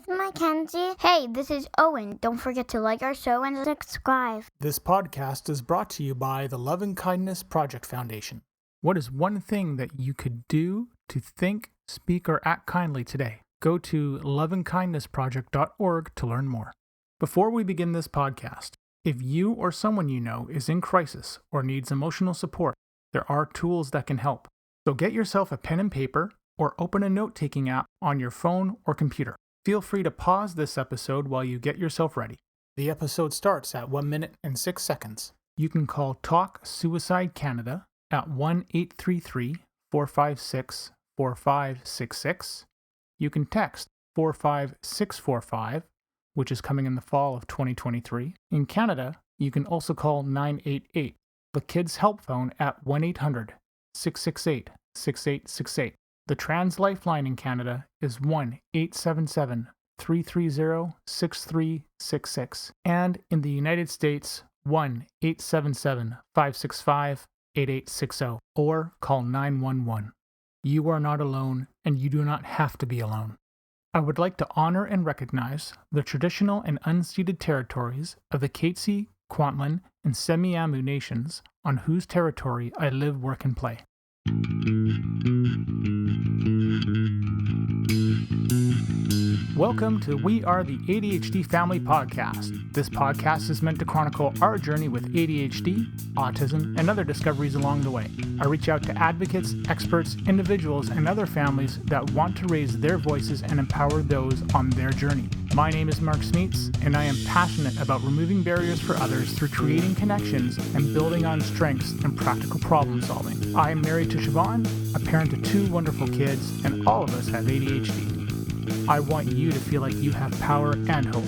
Mackenzie. Hey, this is Owen. Don't forget to like our show and subscribe. This podcast is brought to you by the Love and Kindness Project Foundation. What is one thing that you could do to think, speak, or act kindly today? Go to loveandkindnessproject.org to learn more. Before we begin this podcast, if you or someone you know is in crisis or needs emotional support, there are tools that can help. So get yourself a pen and paper or open a note-taking app on your phone or computer. Feel free to pause this episode while you get yourself ready. The episode starts at 1 minute and 6 seconds. You can call Talk Suicide Canada at 1-833-456-4566. You can text 45645, which is coming in the fall of 2023. In Canada, you can also call 988, the Kids Help Phone at 1-800-668-6868. The Trans Lifeline in Canada is 1-877-330-6366. And in the United States, 1-877-565-8860, or call 911. You are not alone, and you do not have to be alone. I would like to honor and recognize the traditional and unceded territories of the Katzie, Kwantlen, and Semiahmoo nations on whose territory I live, work, and play. Welcome to We Are the ADHD Family Podcast. This podcast is meant to chronicle our journey with ADHD, autism, and other discoveries along the way. I reach out to advocates, experts, individuals, and other families that want to raise their voices and empower those on their journey. My name is Mark Smeets, and I am passionate about removing barriers for others through creating connections and building on strengths and practical problem solving. I am married to Siobhan, a parent to 2 wonderful kids, and all of us have ADHD. I want you to feel like you have power and hope.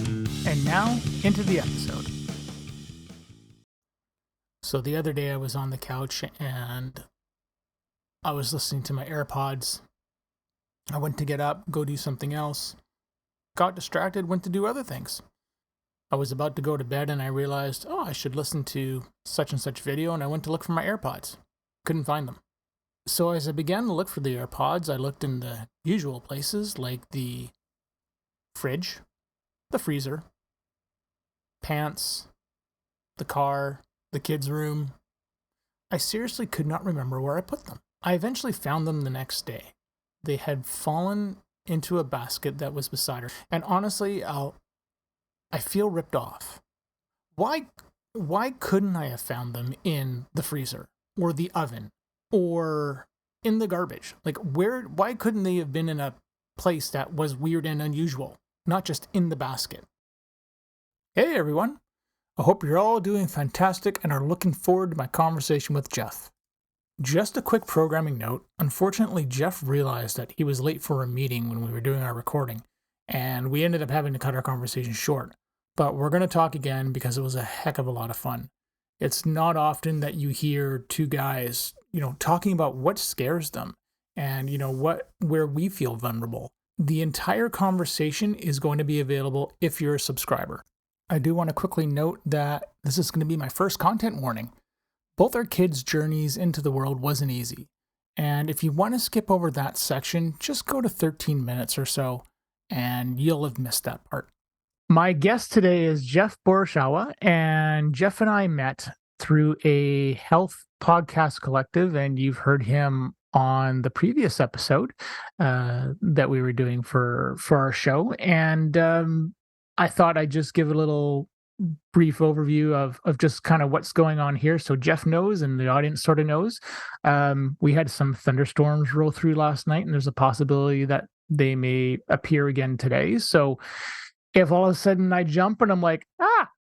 And now, into the episode. So the other day I was on the couch and I was listening to my AirPods. I went to get up, go do something else. Got distracted, went to do other things. I was about to go to bed and I realized, I should listen to such and such video, and I went to look for my AirPods. Couldn't find them. So as I began to look for the AirPods, I looked in the usual places like the fridge, the freezer, pants, the car, the kids' room. I seriously could not remember where I put them. I eventually found them the next day. They had fallen into a basket that was beside her. And honestly, I feel ripped off. Why couldn't I have found them in the freezer or the oven or in the garbage? Why couldn't they have been in a place that was weird and unusual, not just in the basket? Hey everyone, I hope you're all doing fantastic and are looking forward to my conversation with Jeff. Just a quick programming note. Unfortunately, Jeff realized that he was late for a meeting when we were doing our recording, and we ended up having to cut our conversation short. But we're going to talk again because it was a heck of a lot of fun. It's not often that you hear 2 guys, talking about what scares them and, where we feel vulnerable. The entire conversation is going to be available if you're a subscriber. I do want to quickly note that this is going to be my first content warning. Both our kids' journeys into the world wasn't easy. And if you want to skip over that section, just go to 13 minutes or so, and you'll have missed that part. My guest today is Jeff Borschowa, and Jeff and I met through a health podcast collective, and you've heard him on the previous episode that we were doing for our show. And I thought I'd just give a little brief overview of just kind of what's going on here. So Jeff knows, and the audience sort of knows. We had some thunderstorms roll through last night, and there's a possibility that they may appear again today. So if all of a sudden I jump and I'm like,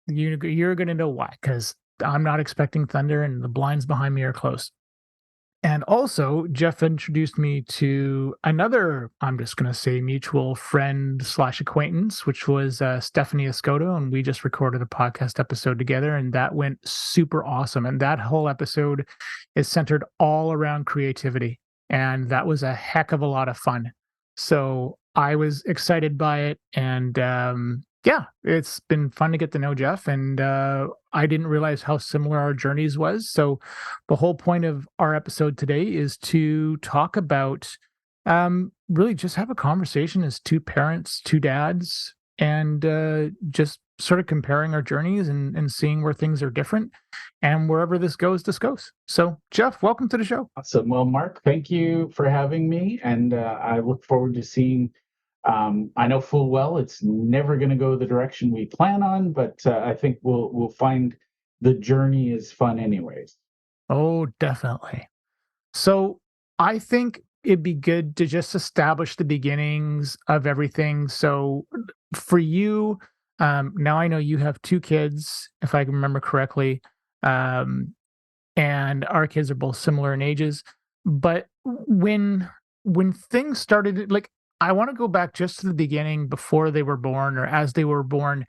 you're going to know why, because I'm not expecting thunder and the blinds behind me are closed. And also, Jeff introduced me to another, I'm just going to say, mutual friend / acquaintance, which was Stephanie Escoto. And we just recorded a podcast episode together, and that went super awesome. And that whole episode is centered all around creativity. And that was a heck of a lot of fun. So I was excited by it. And it's been fun to get to know Jeff. And I didn't realize how similar our journeys was. So the whole point of our episode today is to talk about really just have a conversation as two parents, two dads, and just sort of comparing our journeys and seeing where things are different. And wherever this goes, this goes. So, Jeff, welcome to the show. Awesome. Well, Mark, thank you for having me, and I look forward to seeing. I know full well it's never going to go the direction we plan on, but I think we'll find the journey is fun, anyways. Oh, definitely. So I think it'd be good to just establish the beginnings of everything. So for you, now I know you have two kids, if I can remember correctly, um, and our kids are both similar in ages. But when things started, like I want to go back just to the beginning before they were born or as they were born.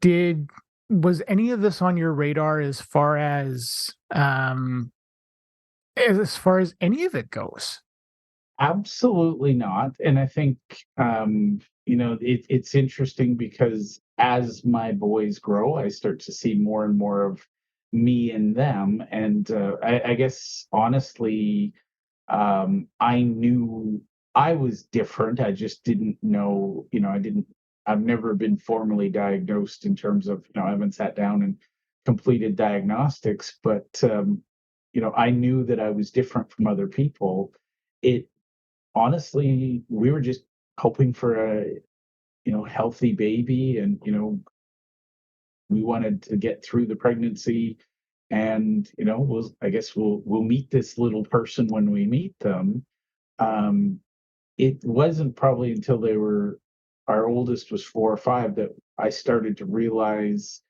Did was any of this on your radar as far as any of it goes? Absolutely not. And I think it's interesting because as my boys grow, I start to see more and more of me in them, and I guess honestly, I knew I was different. I just didn't know, I've never been formally diagnosed in terms of, I haven't sat down and completed diagnostics, but, I knew that I was different from other people. It honestly, we were just hoping for a, healthy baby, and, we wanted to get through the pregnancy, and, I guess we'll meet this little person when we meet them. um, it wasn't probably until our oldest was 4 or 5 that I started to realize,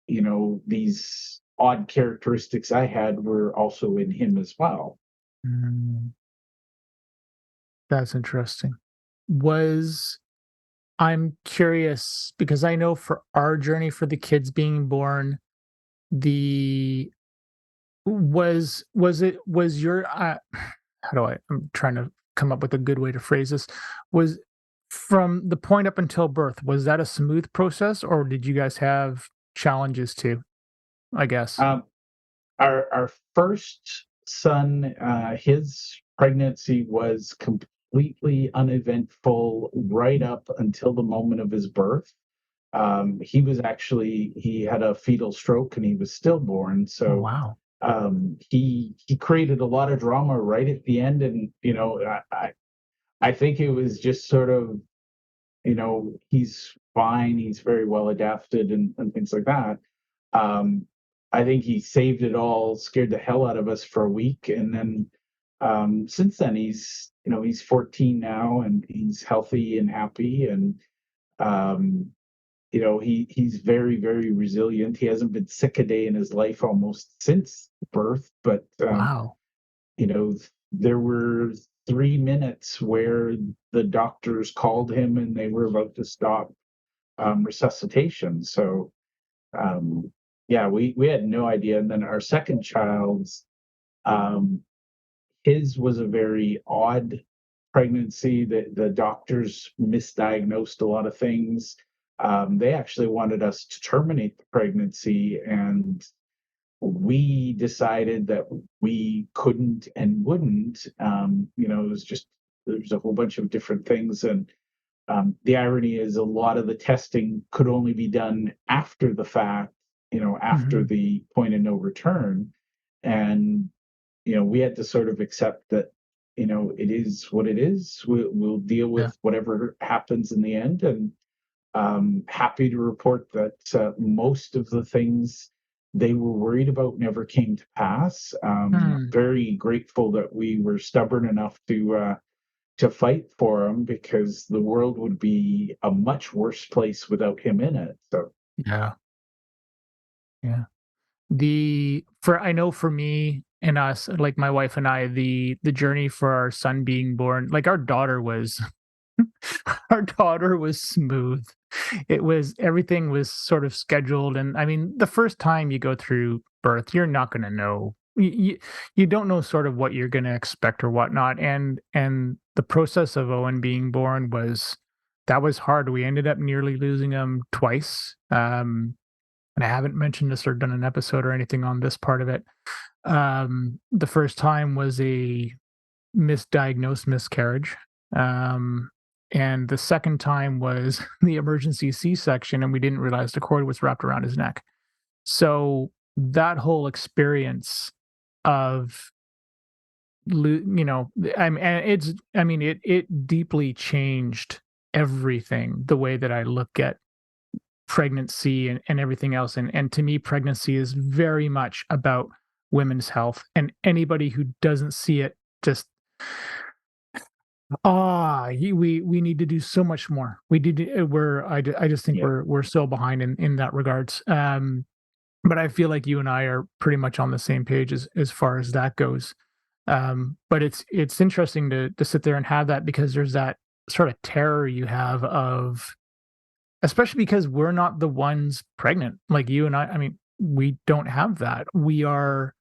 these odd characteristics I had were also in him as well. Mm, that's interesting. Was I'm curious because I know for our journey for the kids being born, the was your how do I'm trying to come up with a good way to phrase this. Was from the point up until birth, was that a smooth process or did you guys have challenges too, I guess? Um, our first son, his pregnancy was completely uneventful right up until the moment of his birth. He had a fetal stroke and he was stillborn. Oh, So wow. he created a lot of drama right at the end, and I think it was just sort of, he's fine, he's very well adapted, and things like that. Um, I think he saved it all, scared the hell out of us for a week, and then since then he's 14 now, and he's healthy and happy, and um, he's very, very resilient. He hasn't been sick a day in his life almost since birth, but Wow. you know, there were 3 minutes where the doctors called him and they were about to stop resuscitation. So, yeah, we had no idea. And then our second child's, um, his was a very odd pregnancy. The doctors misdiagnosed a lot of things. They actually wanted us to terminate the pregnancy, and we decided that we couldn't and wouldn't. It was just there's a whole bunch of different things, and the irony is a lot of the testing could only be done after the fact, after Mhm. the point of no return, and we had to sort of accept that, it is what it is. We'll deal Yeah. with whatever happens in the end, and happy to report that most of the things they were worried about never came to pass. Hmm. Very grateful that we were stubborn enough to fight for him, because the world would be a much worse place without him in it. So, Yeah. Yeah. I know for me and us, like my wife and I, the journey for our son being born, like our daughter was our daughter was smooth. It was everything was sort of scheduled, and I mean, the first time you go through birth, you're not going to know. You don't know sort of what you're going to expect or whatnot, and the process of Owen being born was that was hard. We ended up nearly losing him twice. And I haven't mentioned this or done an episode or anything on this part of it. The first time was a misdiagnosed miscarriage. And the second time was the emergency C-section, and we didn't realize the cord was wrapped around his neck. So that whole experience of it deeply changed everything, the way that I look at pregnancy and everything else. And to me, pregnancy is very much about women's health, and anybody who doesn't see it, just we need to do so much more. We did I just think Yeah. we're so behind in that regards. But I feel like you and I are pretty much on the same page as far as that goes. But it's interesting to sit there and have that, because there's that sort of terror you have of, especially because we're not the ones pregnant. Like you and I mean, we don't have that. We are,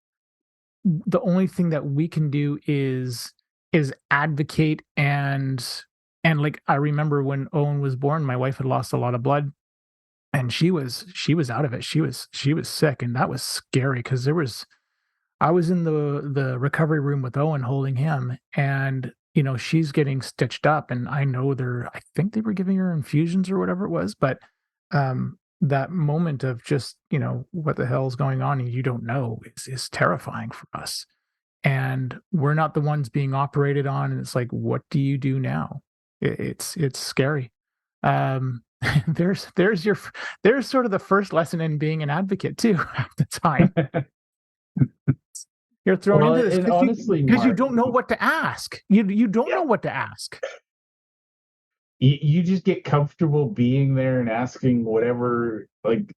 the only thing that we can do is advocate. And like, I remember when Owen was born, my wife had lost a lot of blood, and she was out of it. She was sick, and that was scary, because I was in the recovery room with Owen holding him, and she's getting stitched up, and I think they were giving her infusions or whatever it was, but that moment of just, what the hell's going on and you don't know, is terrifying for us. And we're not the ones being operated on, and it's like, what do you do now? It's scary. Um there's sort of the first lesson in being an advocate too, half the time. You're thrown Well, into this and because honestly, you Mark, don't know what to ask. You don't yeah, know what to ask. you just get comfortable being there and asking whatever. Like,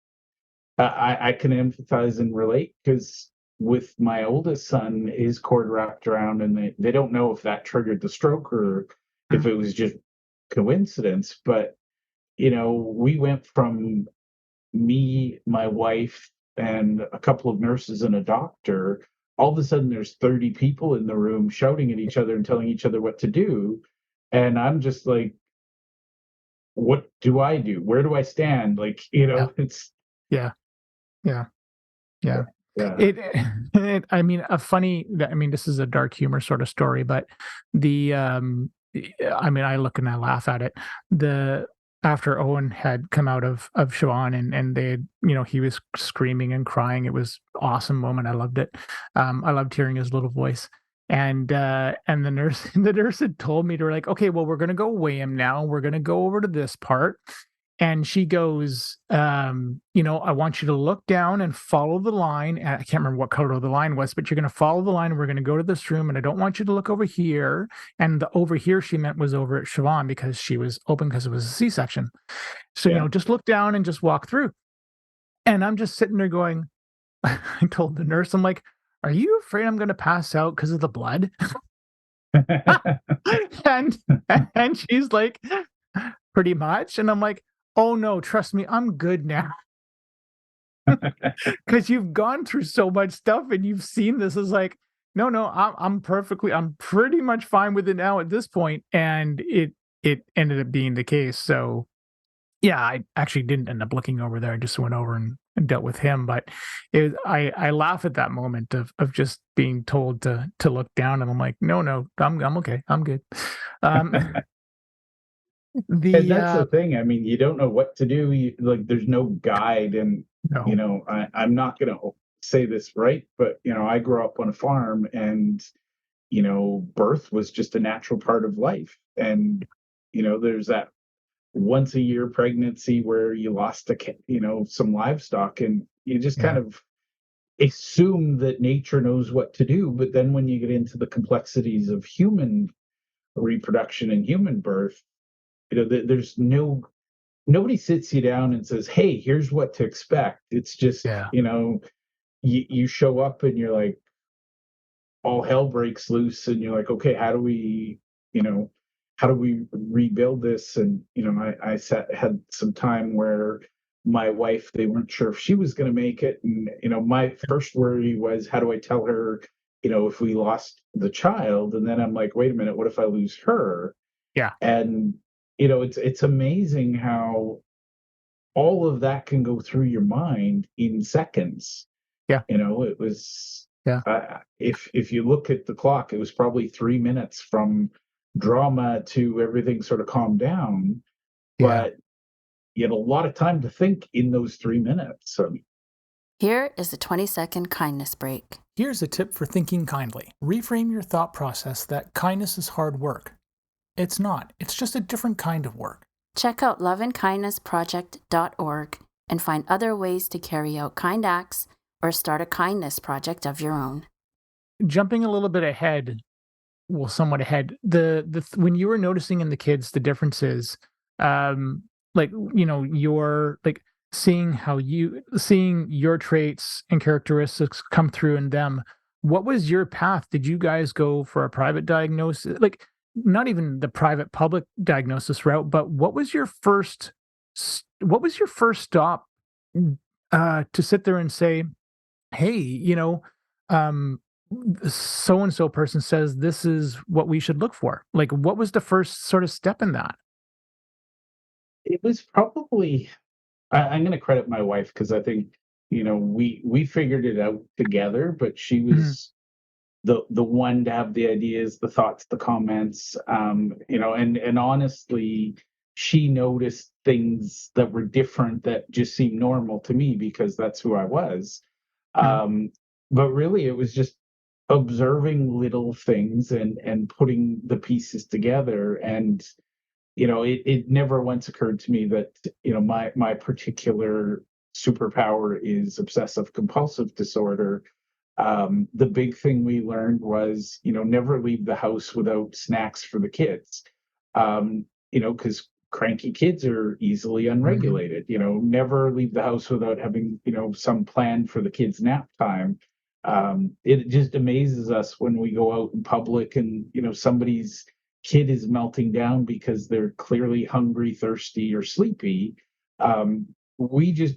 I can empathize and relate, because with my oldest son, his cord wrapped around, and they don't know if that triggered the stroke or if Mm, it was just coincidence. But we went from me, my wife, and a couple of nurses and a doctor. All of a sudden, there's 30 people in the room shouting at each other and telling each other what to do. And I'm just like, what do I do? Where do I stand? Like, yeah, it's, yeah, yeah, yeah. yeah, It, I mean, this is a dark humor sort of story, but I mean, I look and I laugh at it. The After Owen had come out of Siobhan, and they had, he was screaming and crying. It was awesome moment. I loved it. I loved hearing his little voice. And the nurse the nurse had told me to, like, okay, well, we're gonna go weigh him now. We're gonna go over to this part. And she goes, I want you to look down and follow the line. I can't remember what color the line was, but you're going to follow the line. And we're going to go to this room, and I don't want you to look over here. And the over here she meant was over at Siobhan, because she was open, because it was a C-section. So, yeah. just look down and just walk through. And I'm just sitting there going, I told the nurse, I'm like, are you afraid I'm going to pass out because of the blood? and and she's like, pretty much. And I'm like, oh no, trust me, I'm good now. Because you've gone through so much stuff and you've seen this. Is like, no, I'm pretty much fine with it now at this point. And it ended up being the case. So yeah, I actually didn't end up looking over there. I just went over and dealt with him. But I laugh at that moment of just being told to look down, and I'm like, no, I'm okay, I'm good. Um, And the that's the thing. I mean, you don't know what to do. Like, there's no guide. And, No, I'm not going to say this right, but, I grew up on a farm, and, birth was just a natural part of life. And, there's that once a year pregnancy where you lost some livestock, and you just kind yeah, of assume that nature knows what to do. But then when you get into the complexities of human reproduction and human birth, there's nobody sits you down and says, hey, here's what to expect. It's just, yeah, you show up, and you're like, all hell breaks loose, and you're like, okay, you know how do we rebuild this? And had some time where my wife, they weren't sure if she was going to make it. And my first worry was, how do I tell her, if we lost the child? And then I'm like, wait a minute, what if I lose her? yeah, And it's amazing how all of that can go through your mind in seconds. yeah, It was, yeah, if you look at the clock, it was probably 3 minutes from drama to everything sort of calmed down. Yeah. But you had a lot of time to think in those 3 minutes. So Here is a 20-second kindness break. Here's a tip for thinking kindly. Reframe your thought process that kindness is hard work. It's not. It's just a different kind of work. Check out loveandkindnessproject.org and find other ways to carry out kind acts or start a kindness project of your own. Jumping a little bit ahead, well, somewhat ahead, when you were noticing in the kids the differences, like, your, like, seeing your traits and characteristics come through in them, what was your path? Did you guys go for a private diagnosis? Like, not even the private public diagnosis route, but what was your first stop to sit there and say, hey, um, so and so person says this is what we should look for. Like, what was the first sort of step in that? it was probably, I'm going to credit my wife because I think, we figured it out together, but she Mhm. was the one to have the ideas, the thoughts, the comments, and honestly, she noticed things that were different that just seemed normal to me because that's who I was. Mhm. But really, it was just observing little things and putting the pieces together. And it never once occurred to me that my particular superpower is obsessive compulsive disorder. The big thing we learned was, never leave the house without snacks for the kids. Because cranky kids are easily Mhm. unregulated. Never leave the house without having, some plan for the kids' nap time. It just amazes us when we go out in public and, somebody's kid is melting down because they're clearly hungry, thirsty, or sleepy. We just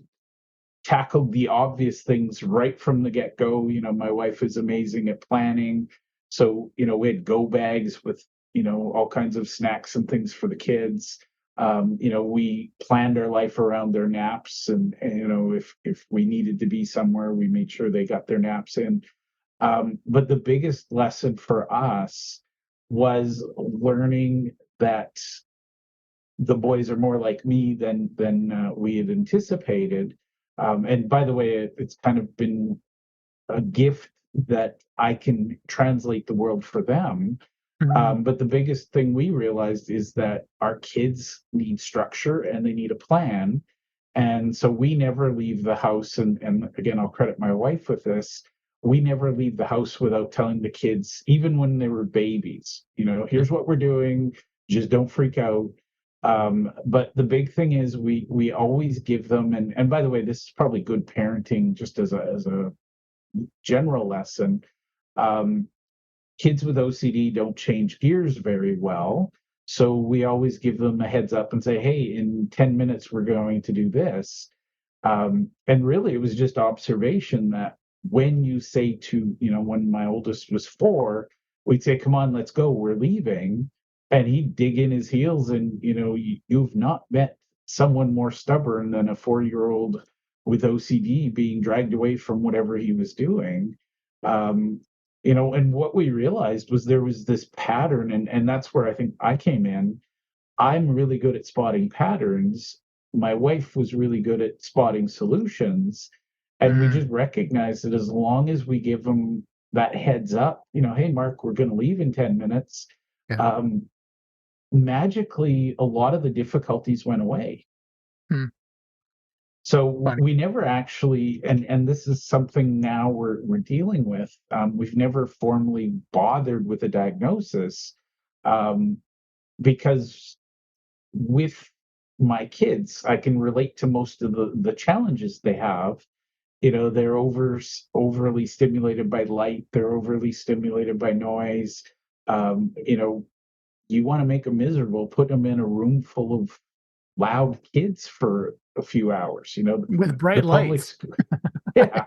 tackled the obvious things right from the get go. My wife is amazing at planning. So, we had go bags with, all kinds of snacks and things for the kids. We planned our life around their naps and if we needed to be somewhere, we made sure they got their naps in. But the biggest lesson for us was learning that the boys are more like me than we had anticipated. And by the way, it's kind of been a gift that I can translate the world for them. Mhm. But the biggest thing we realized is that our kids need structure and they need a plan. And so we never leave the house. And again, I'll credit my wife with this. We never leave the house without telling the kids, even when they were babies, here's what we're doing. Just don't freak out. But the big thing is we always give them, and by the way, this is probably good parenting just as a general lesson. Um, Kids with OCD don't change gears very well. So we always give them a heads up and say, hey, in 10 minutes, we're going to do this. And really, it was just observation that when you say to, when my oldest was 4, we'd say, come on, let's go, we're leaving. And he'd dig in his heels. And, you've not met someone more stubborn than a 4-year-old with OCD being dragged away from whatever he was doing. Um, and what we realized was there was this pattern, and that's where I think I came in. I'm really good at spotting patterns. My wife was really good at spotting solutions. And we Mhm. just recognized that as long as we give them that heads up, hey, Mark, we're going to leave in 10 minutes, Yeah. um, magically, a lot of the difficulties went away. Hmm. So Funny. we never actually, and this is something now we're dealing with. We've never formally bothered with a diagnosis um, because with my kids, I can relate to most of the challenges they have. They're overly stimulated by light. They're overly stimulated by noise. You want to make them miserable, put them in a room full of loud kids for a few hours. With The bright public lights. school, yeah.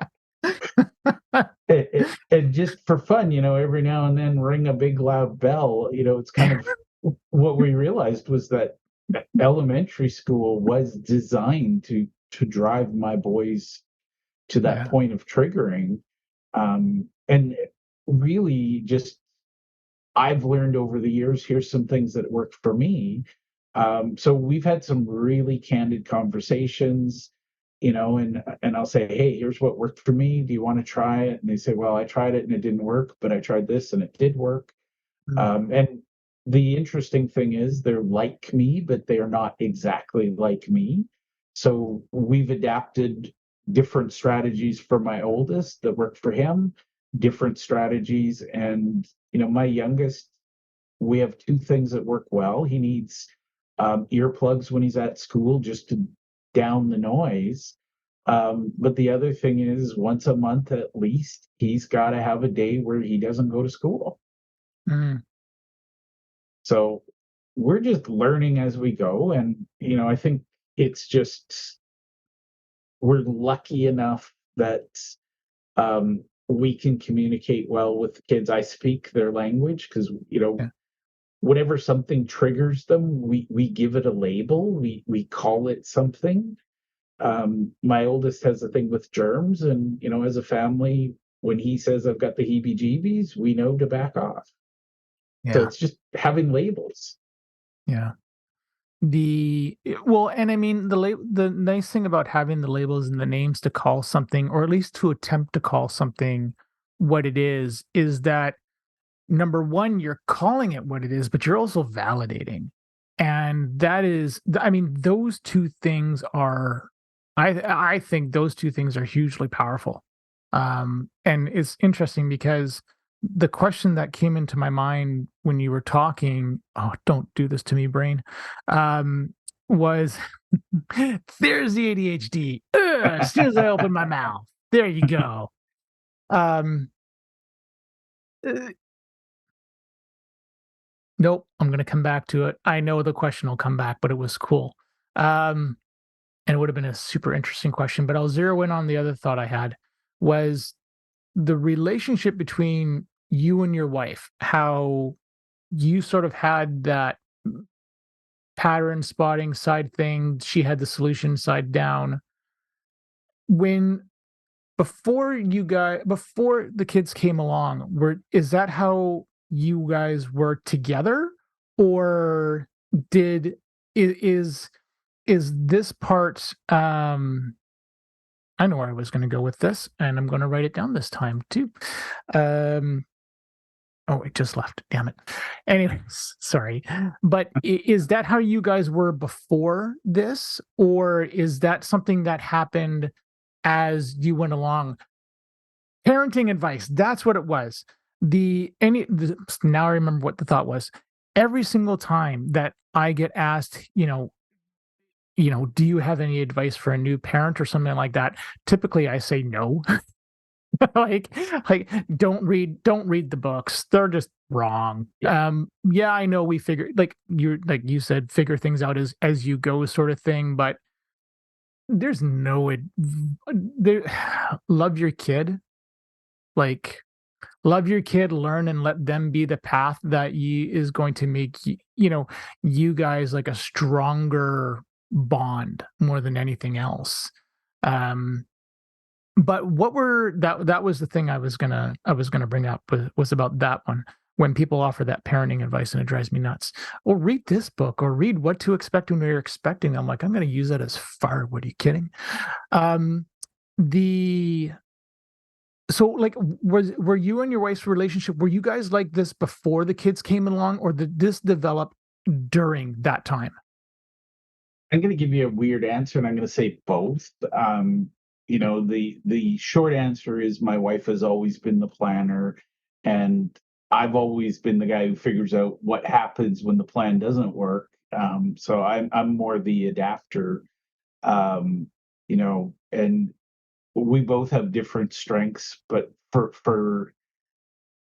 And just for fun, every now and then ring a big loud bell. It's kind of what we realized was that elementary school was designed to drive my boys to that Yeah. point of triggering, and really just I've learned over the years, here's some things that worked for me. So we've had some really candid conversations, and I'll say, hey, here's what worked for me. Do you want to try it? And they say, well, I tried it and it didn't work, but I tried this and it did work. Mm. And the interesting thing is they're like me, but they are not exactly like me. So we've adapted different strategies for my oldest that work for him, different strategies. And, my youngest, we have two things that work well. He needs earplugs when he's at school just to down the noise. But the other thing is, once a month at least, he's got to have a day where he doesn't go to school. Mm. So we're just learning as we go. And, I think it's just, we're lucky enough that we can communicate well with the kids. I speak their language because, Yeah. whenever something triggers them, we give it a label. We call it something. My oldest has a thing with germs, and as a family, when he says I've got the heebie-jeebies, we know to back off. So Yeah. it's just having labels. Yeah. Well, and I mean the nice thing about having the labels and the names to call something, or at least to attempt to call something what it is that number one, you're calling it what it is, but you're also validating. And that is, I mean, those two things are, I think those two things are hugely powerful. And it's interesting because the question that came into my mind when you were talking, oh, don't do this to me, brain, was there's the ADHD. As soon as I open my mouth, there you go. Um, uh, Nope, I'm gonna come back to it. I know the question will come back, but it was cool. Um, and it would have been a super interesting question, but I'll zero in on the other thought I had was the relationship between you and your wife, how you sort of had that pattern spotting side thing, she had the solution side down. When before the kids came along, is that how you guys were together? Or did is this part I know where I was gonna go with this, and I'm gonna write it down this time too. Um oh, it just left. Damn it. Anyways, sorry. But is that how you guys were before this, or is that something that happened as you went along? Parenting advice, that's what it was. Now I remember what the thought was. Every single time that I get asked, do you have any advice for a new parent or something like that? Typically I say no. like don't read the books. They're just wrong. Yeah. Yeah, I know we figure like you said, figure things out as you go sort of thing, but there's no there love your kid. Like love your kid, learn and let them be the path that is going to make you guys like a stronger bond more than anything else. Um, but that was the thing I was gonna bring up was about that one. When people offer that parenting advice and it drives me nuts. Or read this book or read What to Expect When You're Expecting. I'm like, I'm gonna use that as far. What are you kidding? Um, the So, like, were you and your wife's relationship, were you guys like this before the kids came along, or did this develop during that time? I'm going to give you a weird answer, and I'm going to say both. The short answer is my wife has always been the planner, and I've always been the guy who figures out what happens when the plan doesn't work. So I'm more the adapter. And we both have different strengths, but for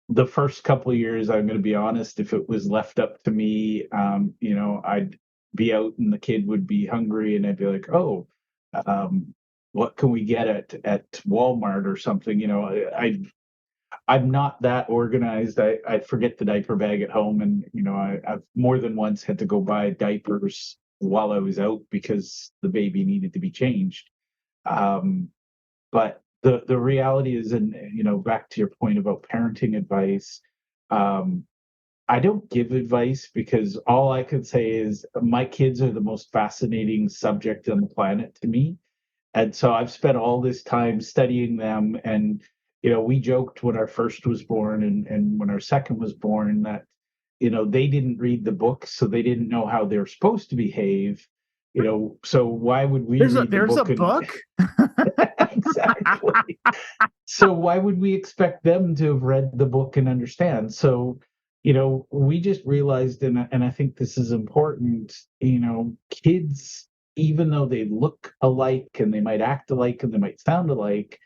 the first couple of years, I'm going to be honest, if it was left up to me, I'd be out and the kid would be hungry and I'd be like, oh, what can we get at Walmart or something? I'm not that organized. I forget the diaper bag at home, and I've more than once had to go buy diapers while I was out because the baby needed to be changed. Um, but the reality is, and back to your point about parenting advice, um, I don't give advice because all I could say is my kids are the most fascinating subject on the planet to me. And so I've spent all this time studying them. And, we joked when our first was born and when our second was born that, they didn't read the books, so they didn't know how they're supposed to behave. So why would we read the There's a book and book. exactly. So why would we expect them to have read the book and understand? So, we just realized, and I think this is important, kids, even though they look alike and they might act alike and they might sound alike,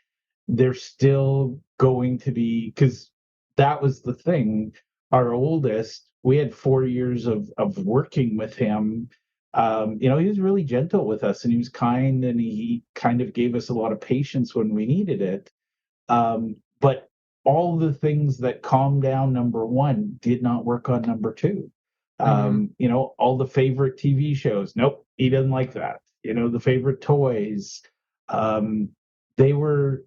they're still going to be, because that was the thing. Our oldest, we had 4 years of working with him. He was really gentle with us and he was kind and he kind of gave us a lot of patience when we needed it. But all the things that calmed down number one did not work on number two. All the favorite TV shows, nope, he doesn't like that. The favorite toys, they were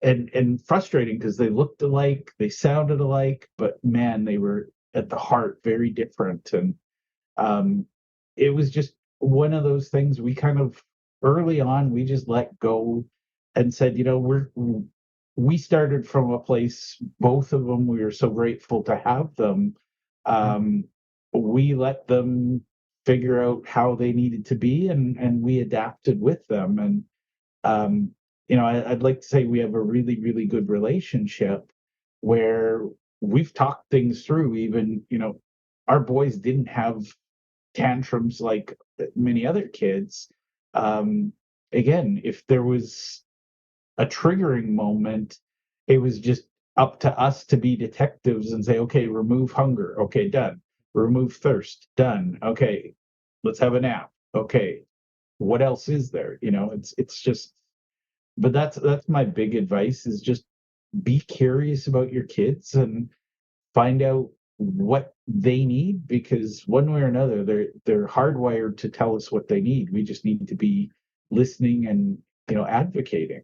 and frustrating because they looked alike, they sounded alike, but man, they were at the heart very different. And it was just one of those things we kind of early on we just let go and said, we started from a place, both of them, we were so grateful to have them. Um, we let them figure out how they needed to be and we adapted with them. And, I'd like to say we have a really, really good relationship where we've talked things through. Even, our boys didn't have tantrums like many other kids. Again, if there was a triggering moment, it was just up to us to be detectives and say, okay, remove hunger. Okay, done. Remove thirst. Done. Okay, let's have a nap. Okay, what else is there? It's just, but that's my big advice is just be curious about your kids and find out what they need, because one way or another they're hardwired to tell us what they need. We just need to be listening and advocating.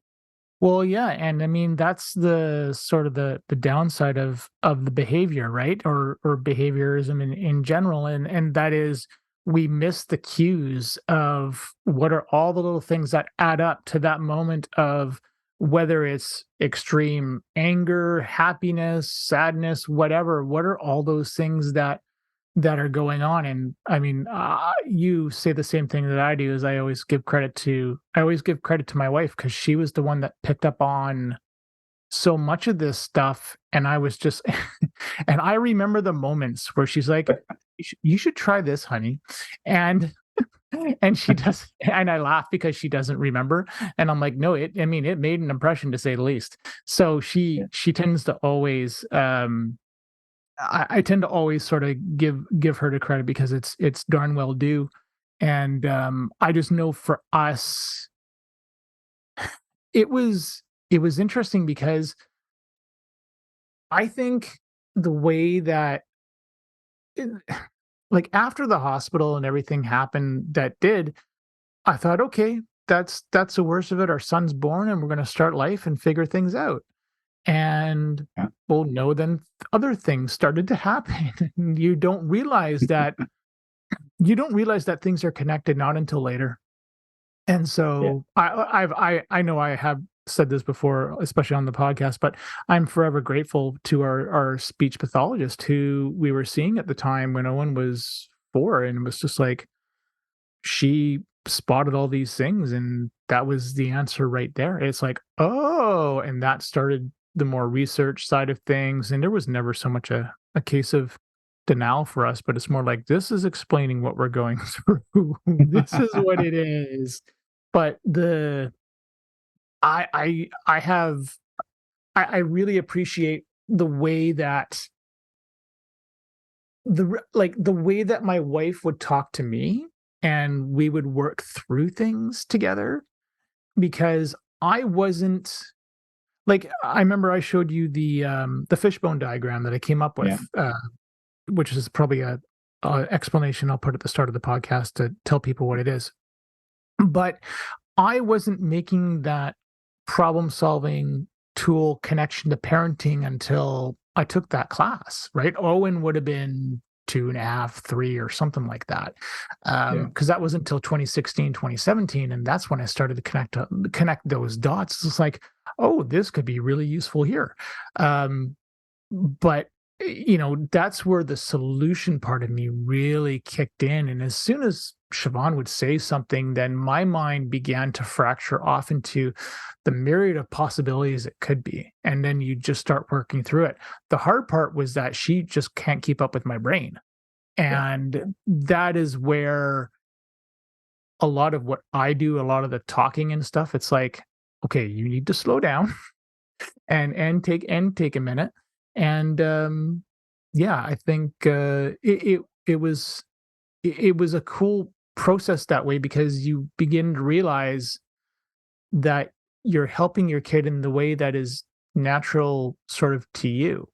Well, yeah, and I mean that's the sort of the downside of the behavior, right? Or behaviorism in general, and that is we miss the cues of what are all the little things that add up to that moment of whether it's extreme anger, happiness, sadness, whatever. What are all those things that are going on? And I mean, you say the same thing that I do. Is I always give credit to my wife because she was the one that picked up on so much of this stuff, and I was just, and I remember the moments where she's like, you should try this, honey," and and she does, and I laugh because she doesn't remember, and I'm like, no, I mean, it made an impression to say the least. So she tends to always I tend to always sort of give her the credit because it's darn well due, and I just know for us, it was it was interesting because I think the way that, it, like after the hospital and everything happened that did, I thought, okay, that's the worst of it. Our son's born, and we're going to start life and figure things out. And Yeah. well, no, then other things started to happen. You don't realize that things are connected not until later. And Yeah. so I know I have said this before, especially on the podcast, but I'm forever grateful to our speech pathologist who we were seeing at the time when Owen was 4, and it was just like she spotted all these things and that was the answer right there. It's like, oh, and that started the more research side of things. And there was never so much a case of denial for us, but it's more like this is explaining what we're going through. This is what it is. But I have I really appreciate the way that the way that my wife would talk to me and we would work through things together, because I wasn't like, I remember I showed you the fishbone diagram that I came up Yeah. with, which is probably a explanation I'll put at the start of the podcast to tell people what it is. But I wasn't making that problem solving tool connection to parenting until I took that class, right? Owen would have been 2.5, 3, or something like that. Yeah. Because that wasn't until 2016, 2017, and that's when I started to connect those dots. It's like, oh, this could be really useful here. But that's where the solution part of me really kicked in. And as soon as Siobhan would say something, then my mind began to fracture off into the myriad of possibilities it could be. And then you just start working through it. The hard part was that she just can't keep up with my brain. Yeah. And that is where a lot of what I do, a lot of the talking and stuff, it's like, okay, you need to slow down and take a minute. And yeah, I think it was a cool process that way, because you begin to realize that you're helping your kid in the way that is natural sort of to you,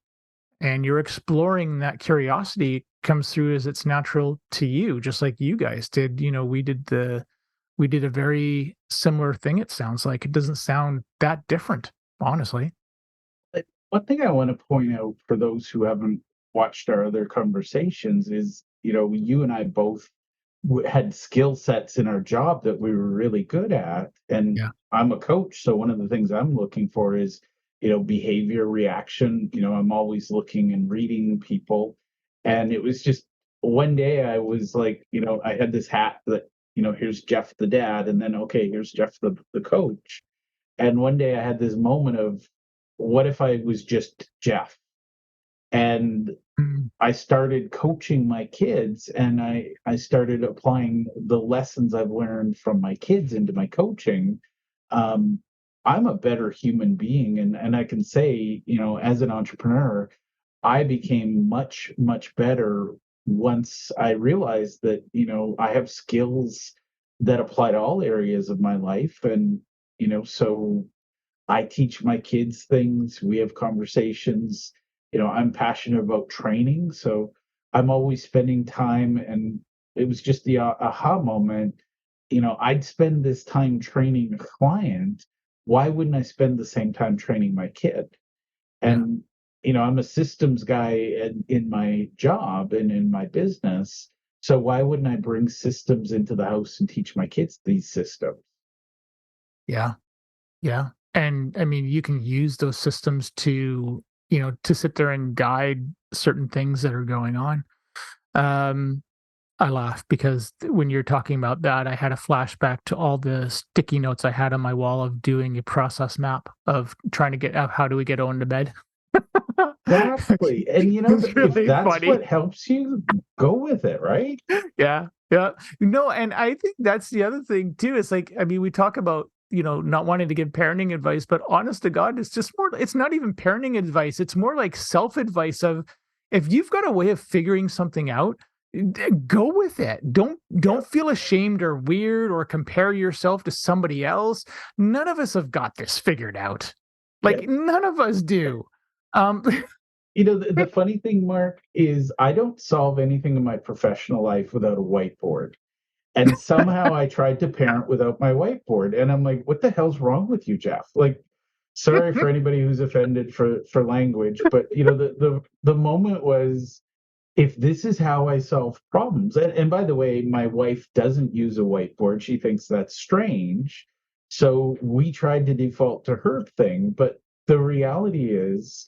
and you're exploring that curiosity comes through as it's natural to you, just like you guys did. We did a very similar thing. It sounds like it doesn't sound that different, honestly. One thing I want to point out for those who haven't watched our other conversations is, you and I both had skill sets in our job that we were really good at. And Yeah. I'm a coach. So one of the things I'm looking for is, behavior reaction. I'm always looking and reading people. And it was just one day I was like, I had this hat that, here's Jeff the dad. And then, okay, here's Jeff the coach. And one day I had this moment of, what if I was just Jeff? And Mm. I started coaching my kids, and I started applying the lessons I've learned from my kids into my coaching. Um, I'm a better human being. And I can say, as an entrepreneur, I became much, much better once I realized that, I have skills that apply to all areas of my life. And, so I teach my kids things. We have conversations. I'm passionate about training, so I'm always spending time. And it was just the aha moment. I'd spend this time training a client. Why wouldn't I spend the same time training my kid? Yeah. And I'm a systems guy in my job and in my business. So why wouldn't I bring systems into the house and teach my kids these systems? Yeah. Yeah. And I mean, you can use those systems to sit there and guide certain things that are going on. Um, I laugh because when you're talking about that, I had a flashback to all the sticky notes I had on my wall of doing a process map of trying to get out, how do we get Owen to bed? Exactly. And It's if really that's funny. what helps you, go with it, right? Yeah, yeah. No, and I think that's the other thing too. It's like, I mean, we talk about, not wanting to give parenting advice, but honest to God, it's just more, it's not even parenting advice. It's more like self-advice of, if you've got a way of figuring something out, go with it. Yeah. Don't feel ashamed or weird or compare yourself to somebody else. None of us have got this figured out. Yeah. Like none of us do. Um The funny thing, Mark, is I don't solve anything in my professional life without a whiteboard. And somehow I tried to parent without my whiteboard. And I'm like, what the hell's wrong with you, Jeff? Like, sorry for anybody who's offended for language, but the moment was, if this is how I solve problems, and by the way, my wife doesn't use a whiteboard. She thinks that's strange. So we tried to default to her thing. But the reality is,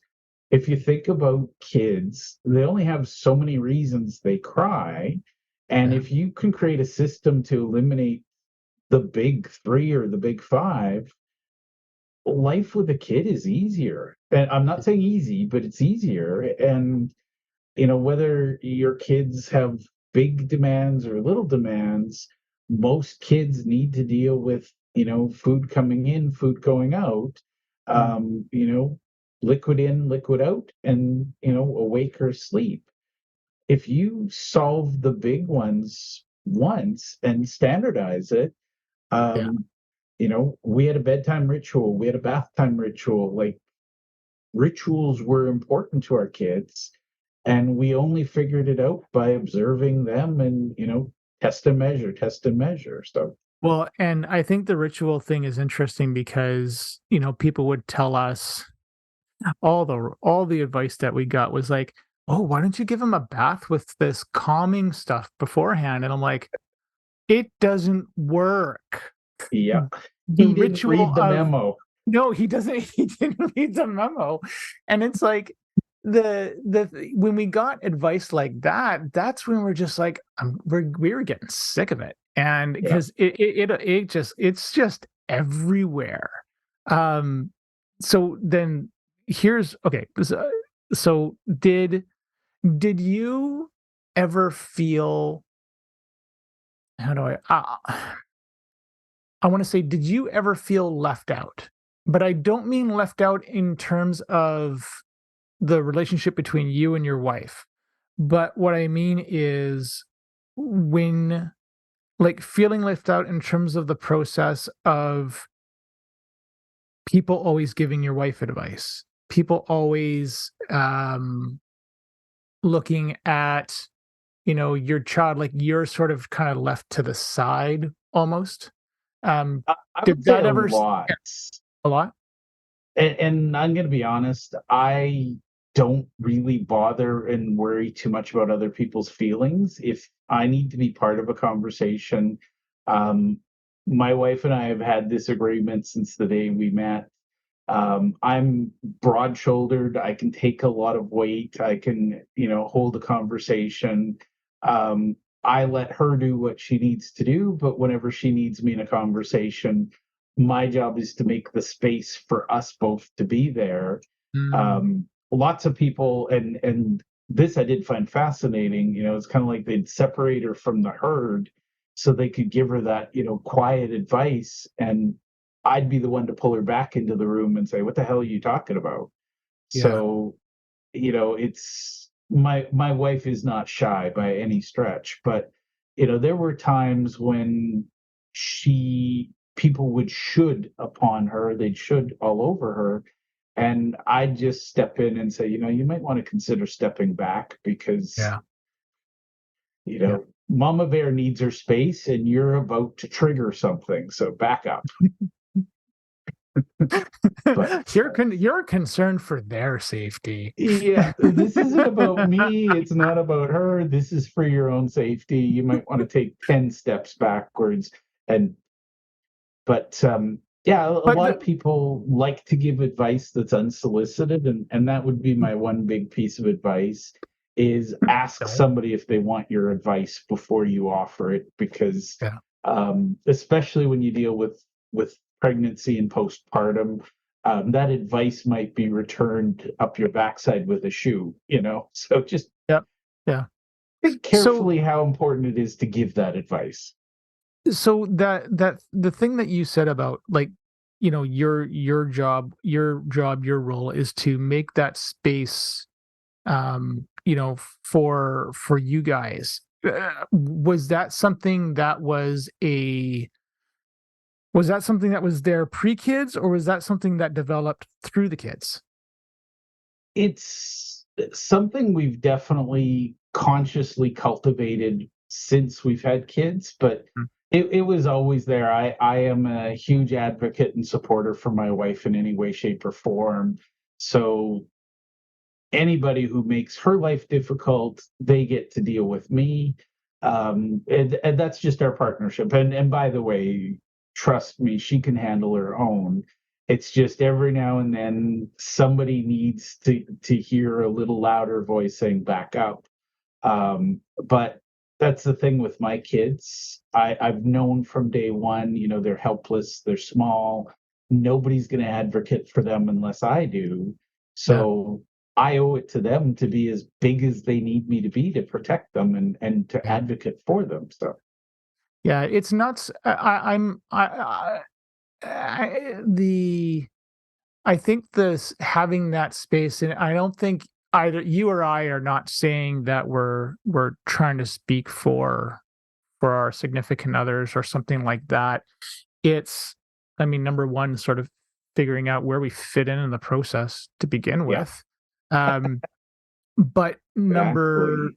if you think about kids, they only have so many reasons they cry. And yeah, if you can create a system to eliminate the big three or the big five, life with a kid is easier. And I'm not saying easy, but it's easier. And whether your kids have big demands or little demands, most kids need to deal with, food coming in, food going out, mm, um, you know, liquid in, liquid out, and, awake or sleep. If you solve the big ones once and standardize it, yeah. um, we had a bedtime ritual, we had a bath time ritual. Like, rituals were important to our kids, and we only figured it out by observing them and test and measure. So Well, and I think the ritual thing is interesting because, people would tell us, all the advice that we got was like, "Oh, why don't you give him a bath with this calming stuff beforehand?" And I'm like, "It doesn't work." Yeah. The He didn't ritual read the of memo. no, he doesn't. He didn't read the memo, and it's like when we got advice like that, that's when we're just like, we were getting sick of it, and Yeah. because it's just everywhere. Um, so then here's okay. So did you ever feel? How do I want to say, did you ever feel left out? But I don't mean left out in terms of the relationship between you and your wife. But what I mean is when, like, feeling left out in terms of the process of people always giving your wife advice, people always looking at, your child, like you're sort of kind of left to the side almost. Um, I would did say that a ever lot. a lot? And I'm going to be honest, I don't really bother and worry too much about other people's feelings. If I need to be part of a conversation, um, my wife and I have had this agreement since the day we met. I'm broad shouldered. I can take a lot of weight. I can, hold a conversation. I let her do what she needs to do, but whenever she needs me in a conversation, my job is to make the space for us both to be there. Mm, Lots of people, and this I did find fascinating. It's kind of like they'd separate her from the herd so they could give her that, quiet advice, and I'd be the one to pull her back into the room and say, "What the hell are you talking about?" yeah. So, it's my wife is not shy by any stretch, but there were times when she people would should upon her, they'd should all over her, and I'd just step in and say, you might want to consider stepping back because Yeah. Yeah. Mama Bear needs her space and you're about to trigger something, so back up. But You're concerned for their safety. yeah, this isn't about me. It's not about her. This is for your own safety. You might want to take 10 steps backwards. And, yeah, a But lot of the people like to give advice that's unsolicited. And that would be my one big piece of advice is ask don't. somebody if they want your advice before you offer it, because, Yeah. especially when you deal with pregnancy and postpartum, that advice might be returned up your backside with a shoe. So just Yep. Yeah. think So carefully how important it is to give that advice. that the thing that you said about, like, your role is to make that space, for you guys. Was that something that was there pre-kids, or was that something that developed through the kids? It's something we've definitely consciously cultivated since we've had kids, but Mm, it was always there. I am a huge advocate and supporter for my wife in any way, shape, or form. So anybody who makes her life difficult, they get to deal with me. And that's just our partnership. And by the way, trust me, she can handle her own. It's just every now and then somebody needs to hear a little louder voice saying back up. But that's the thing with my kids. I've known from day one, they're helpless, they're small. Nobody's going to advocate for them unless I do. yeah. So I owe it to them to be as big as they need me to be to protect them and to Yeah. advocate for them. So Yeah, it's nuts. I think this having that space, and I don't think either you or I are not saying that we're trying to speak for our significant others or something like that. It's, I mean, number one, sort of figuring out where we fit in the process to begin yeah, with. Um, but exactly.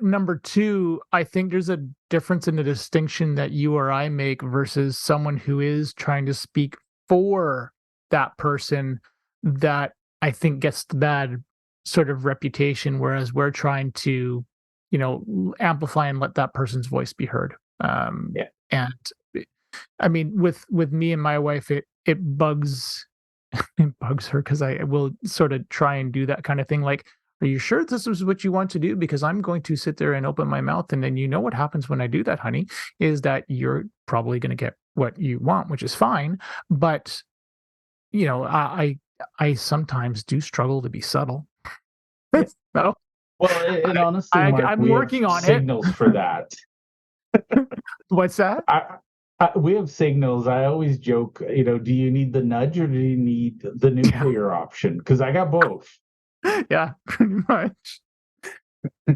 number two, I think there's a difference in the distinction that you or I make versus someone who is trying to speak for that person that I think gets the bad sort of reputation, whereas we're trying to, amplify and let that person's voice be heard. Yeah. And I mean, with me and my wife, it bugs it bugs her because I will sort of try and do that kind of thing. Like, are you sure this is what you want to do? Because I'm going to sit there and open my mouth, and then what happens when I do that, honey, is that you're probably going to get what you want, which is fine. But I sometimes do struggle to be subtle. Yeah. No, Well, and honestly, Mark, I'm we have working on it. signals for that. What's that? We have signals. I always joke, do you need the nudge or do you need the nuclear option? Because I got both. Yeah, pretty much.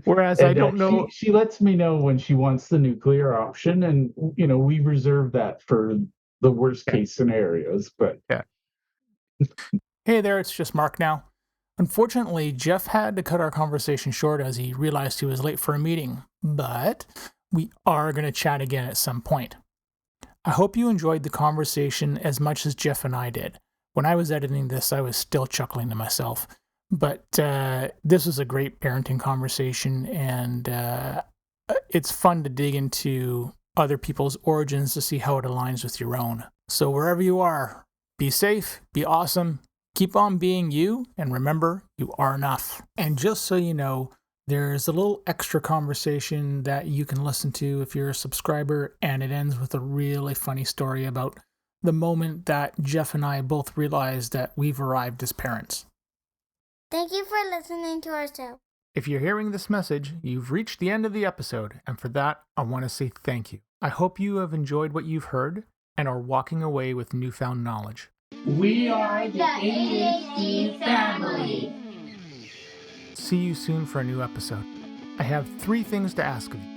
Whereas I And don't know. she lets me know when she wants the nuclear option, and we reserve that for the worst case scenarios. But Yeah. Hey there, it's just Mark now. Unfortunately, Jeff had to cut our conversation short as he realized he was late for a meeting, but we are going to chat again at some point. I hope you enjoyed the conversation as much as Jeff and I did. When I was editing this, I was still chuckling to myself. But this was a great parenting conversation, and it's fun to dig into other people's origins to see how it aligns with your own. So wherever you are, be safe, be awesome, keep on being you, and remember, you are enough. And just so you know, there's a little extra conversation that you can listen to if you're a subscriber, and it ends with a really funny story about the moment that Jeff and I both realized that we've arrived as parents. Thank you for listening to our show. If you're hearing this message, you've reached the end of the episode, and for that, I want to say thank you. I hope you have enjoyed what you've heard and are walking away with newfound knowledge. We are the ADHD family. See you soon for a new episode. I have 3 things to ask of you.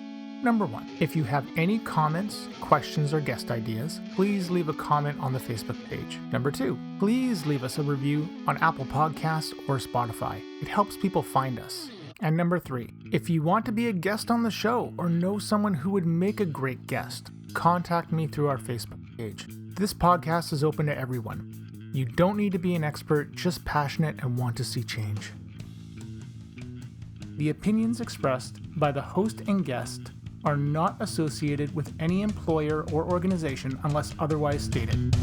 Number 1, if you have any comments, questions, or guest ideas, please leave a comment on the Facebook page. Number 2, please leave us a review on Apple Podcasts or Spotify. It helps people find us. And number 3, if you want to be a guest on the show or know someone who would make a great guest, contact me through our Facebook page. This podcast is open to everyone. You don't need to be an expert, just passionate and want to see change. The opinions expressed by the host and guest are not associated with any employer or organization unless otherwise stated.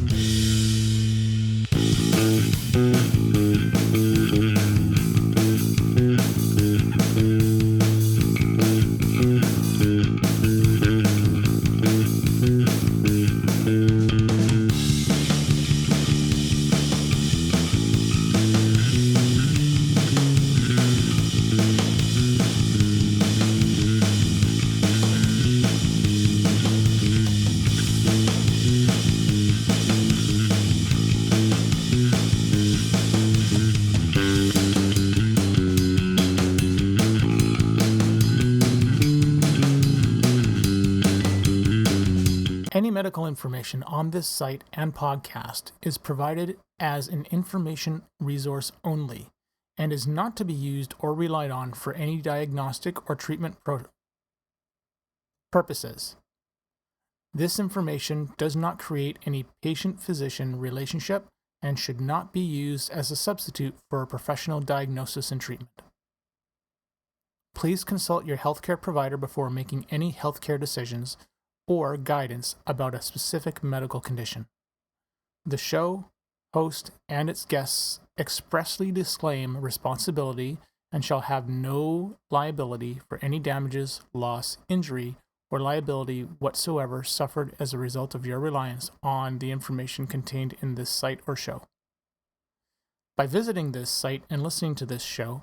Any medical information on this site and podcast is provided as an information resource only and is not to be used or relied on for any diagnostic or treatment purposes. This information does not create any patient-physician relationship and should not be used as a substitute for a professional diagnosis and treatment. Please consult your healthcare provider before making any healthcare decisions or guidance about a specific medical condition. The show, host, and its guests expressly disclaim responsibility and shall have no liability for any damages, loss, injury, or liability whatsoever suffered as a result of your reliance on the information contained in this site or show. By visiting this site and listening to this show,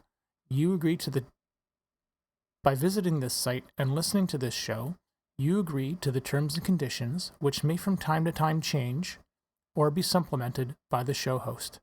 you agree to the terms and conditions, which may from time to time change or be supplemented by the show host.